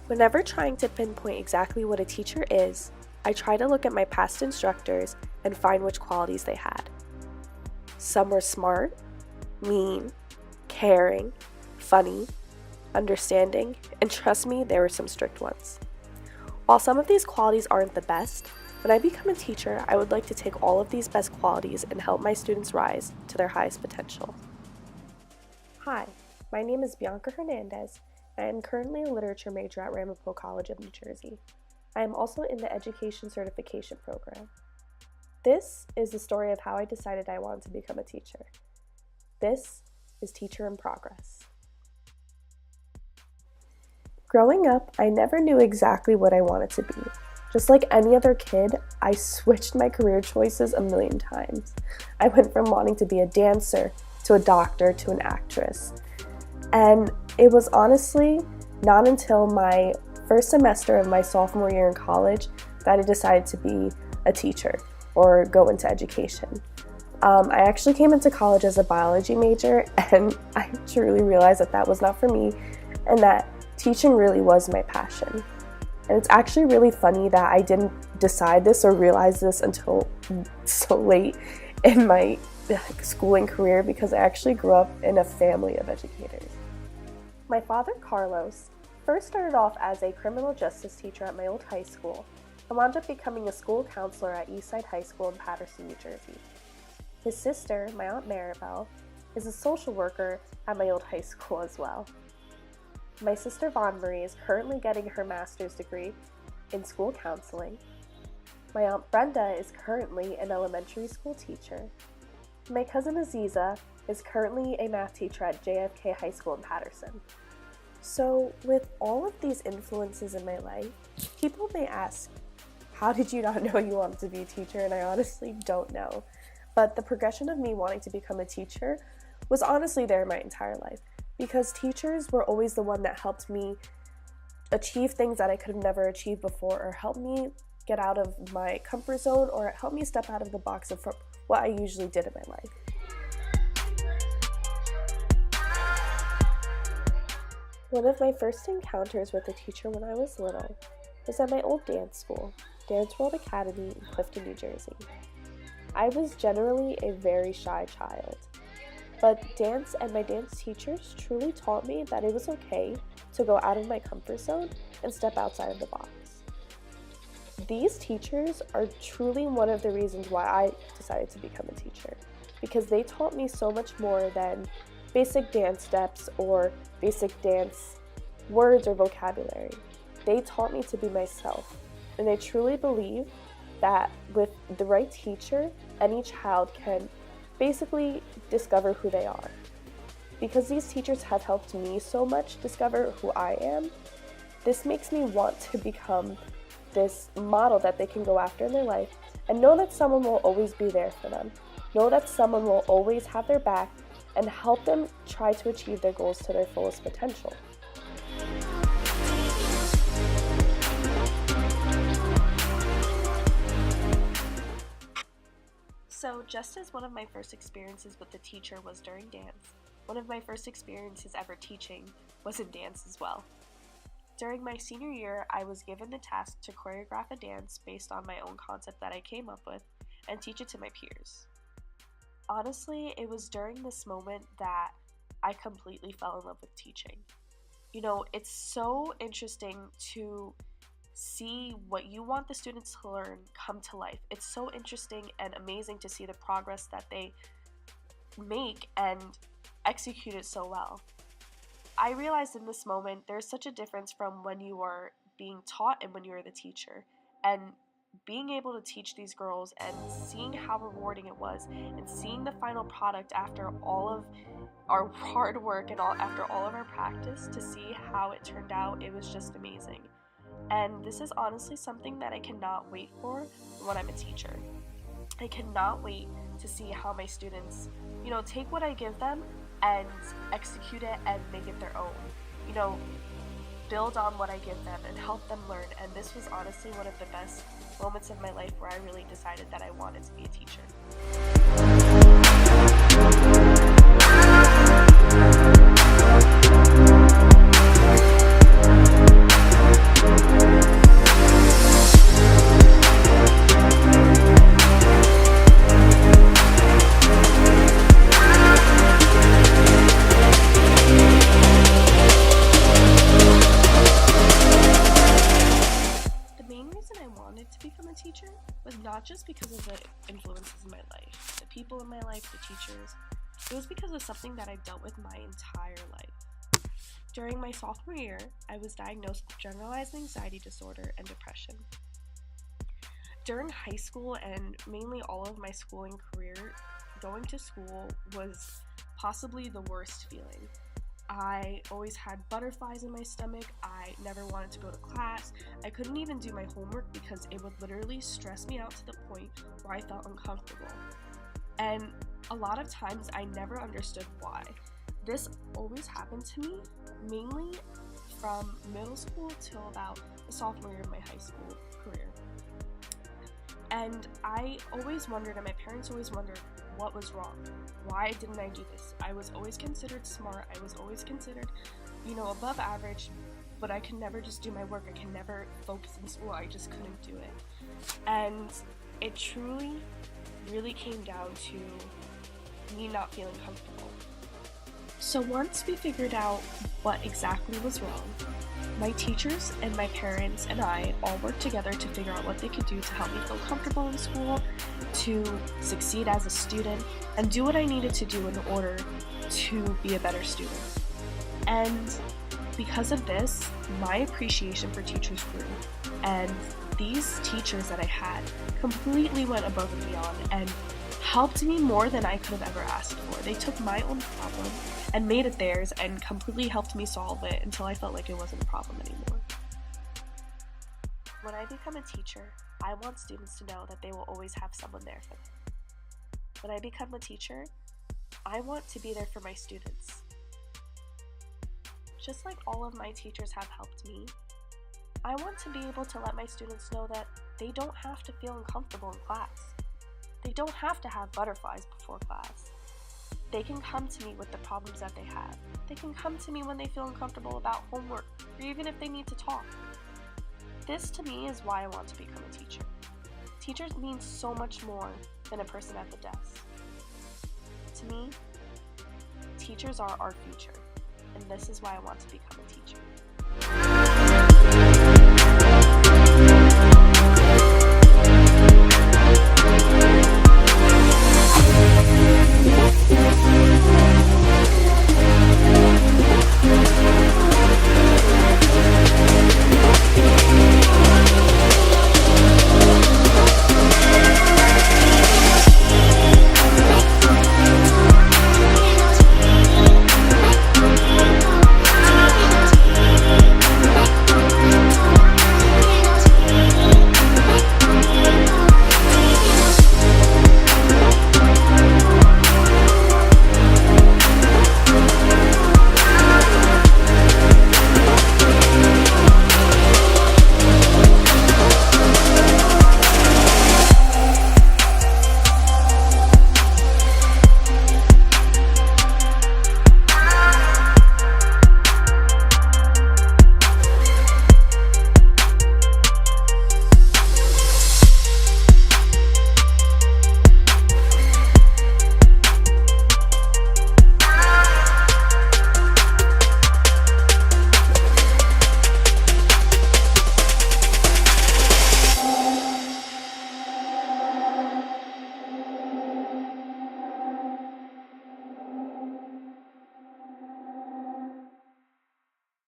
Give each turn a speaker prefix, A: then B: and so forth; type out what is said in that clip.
A: Whenever trying to pinpoint exactly what a teacher is, I try to look at my past instructors and find which qualities they had. Some were smart, mean, caring, funny, understanding, and trust me, there were some strict ones. While some of these qualities aren't the best, when I become a teacher, I would like to take all of these best qualities and help my students rise to their highest potential. Hi, my name is Bianca Hernandez, and I am currently a literature major at Ramapo College of New Jersey. I am also in the Education Certification Program. This is the story of how I decided I wanted to become a teacher. This is Teacher in Progress. Growing up, I never knew exactly what I wanted to be. Just like any other kid, I switched my career choices a million times. I went from wanting to be a dancer, to a doctor, to an actress. And it was honestly not until my first semester of my sophomore year in college that I decided to be a teacher or go into education. I actually came into college as a biology major, and I truly realized that that was not for me and that teaching really was my passion. And it's actually really funny that I didn't decide this or realize this until so late in my schooling career, because I actually grew up in a family of educators. My father, Carlos, first started off as a criminal justice teacher at my old high school and wound up becoming a school counselor at Eastside High School in Paterson, New Jersey. His sister, my Aunt Maribel, is a social worker at my old high school as well. My sister Vaughn Marie is currently getting her master's degree in school counseling. My Aunt Brenda is currently an elementary school teacher. My cousin Aziza is currently a math teacher at JFK High School in Paterson. So with all of these influences in my life, people may ask, how did you not know you wanted to be a teacher? And I honestly don't know. But the progression of me wanting to become a teacher was honestly there my entire life, because teachers were always the one that helped me achieve things that I could have never achieved before, or helped me get out of my comfort zone, or help me step out of the box of what I usually did in my life. One of my first encounters with a teacher when I was little was at my old dance school, Dance World Academy in Clifton, New Jersey. I was generally a very shy child, but dance and my dance teachers truly taught me that it was okay to go out of my comfort zone and step outside of the box. These teachers are truly one of the reasons why I decided to become a teacher, because they taught me so much more than basic dance steps or basic dance words or vocabulary. They taught me to be myself, and I truly believe that with the right teacher, any child can basically discover who they are. Because these teachers have helped me so much discover who I am, this makes me want to become this model that they can go after in their life, and know that someone will always be there for them. Know that someone will always have their back and help them try to achieve their goals to their fullest potential. So just as one of my first experiences with the teacher was during dance, one of my first experiences ever teaching was in dance as well. During my senior year, I was given the task to choreograph a dance based on my own concept that I came up with and teach it to my peers. Honestly, it was during this moment that I completely fell in love with teaching. You know, it's so interesting to see what you want the students to learn come to life. It's so interesting and amazing to see the progress that they make and execute it so well. I realized in this moment there's such a difference from when you are being taught and when you are the teacher. And being able to teach these girls and seeing how rewarding it was, and seeing the final product after all of our hard work and after all of our practice, to see how it turned out, it was just amazing. And this is honestly something that I cannot wait for when I'm a teacher. I cannot wait to see how my students, take what I give them and execute it and make it their own. Build on what I give them and help them learn. And this was honestly one of the best moments of my life where I really decided that I wanted to be a teacher. not just because of the influences in my life, the people in my life, the teachers. It was because of something that I've dealt with my entire life. During my sophomore year, I was diagnosed with generalized anxiety disorder and depression. During high school and mainly all of my schooling career, going to school was possibly the worst feeling. I always had butterflies in my stomach. I never wanted to go to class. I couldn't even do my homework because it would literally stress me out to the point where I felt uncomfortable. And a lot of times I never understood why. This always happened to me mainly from middle school till about the sophomore year of my high school career. And I always wondered, and my parents always wondered, what was wrong? Why didn't I do this? I was always considered smart. I was always considered, above average, but I could never just do my work. I could never focus in school. I just couldn't do it. And it truly, really came down to me not feeling comfortable. So once we figured out what exactly was wrong, my teachers and my parents and I all worked together to figure out what they could do to help me feel comfortable in school, to succeed as a student, and do what I needed to do in order to be a better student. And because of this, my appreciation for teachers grew, and these teachers that I had completely went above and beyond and helped me more than I could have ever asked for. They took my own problem and made it theirs and completely helped me solve it until I felt like it wasn't a problem anymore. When I become a teacher, I want students to know that they will always have someone there for them. When I become a teacher, I want to be there for my students. Just like all of my teachers have helped me, I want to be able to let my students know that they don't have to feel uncomfortable in class. They don't have to have butterflies before class. They can come to me with the problems that they have. They can come to me when they feel uncomfortable about homework, or even if they need to talk. This to me is why I want to become a teacher. Teachers mean so much more than a person at the desk. To me, teachers are our future, and this is why I want to become a teacher.